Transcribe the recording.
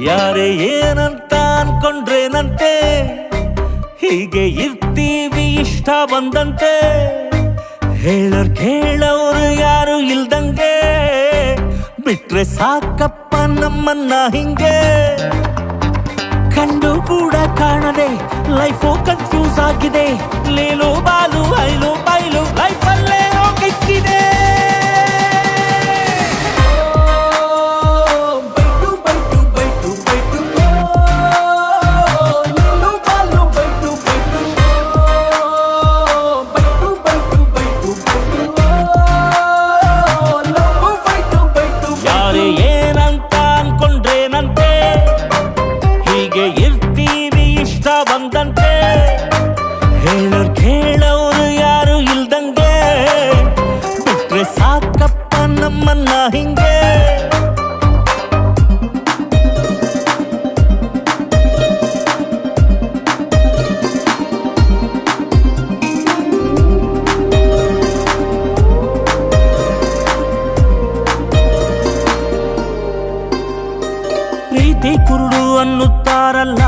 ಯಾರೇ ಏನಂತ ಅನ್ಕೊಂಡ್ರೇನಂತೆ, ಹೀಗೆ ಇರ್ತೀವಿ ಇಷ್ಟ ಬಂದಂತೆ. ಹೇಳೋರ್ ಕೇಳೋರು ಯಾರು ಇಲ್ದಂಗೆ, ಬಿಟ್ರೆ ಸಾಕಪ್ಪ ನಮ್ಮನ್ನ ಹಿಂಗೆ. ಕಂಡು ಕೂಡ ಕಾಣದೆ ಲೈಫು ಕನ್ಫ್ಯೂಸ್ ಆಗಿದೆ. ಲೇಲು ಬಾಲು ಐಲು ಬೈಲು ಲೈಫಲ್ಲೇ ಹೋಗಿಕ್ಕಿದೆ. ಯಾರೇ ಏನಂತ ಅನ್ಕೊಂಡ್ರೇನಂತೆ, ಹೀಗೆ ಇರ್ತೀವಿ ಇಷ್ಟ ಬಂದಂತೆ. ಹೇಳೋರ್ ಕೇಳೋರು ಯಾರು ಇಲ್ದಂಗೆ, ಬಿಟ್ರೆ ಸಾಕಪ್ಪ ನಮ್ಮನ್ನ ಹಿಂಗೆ. ಪ್ರೀತಿ ಕುರುಡು ಅನ್ನುತ್ತಾರಲ್ಲ,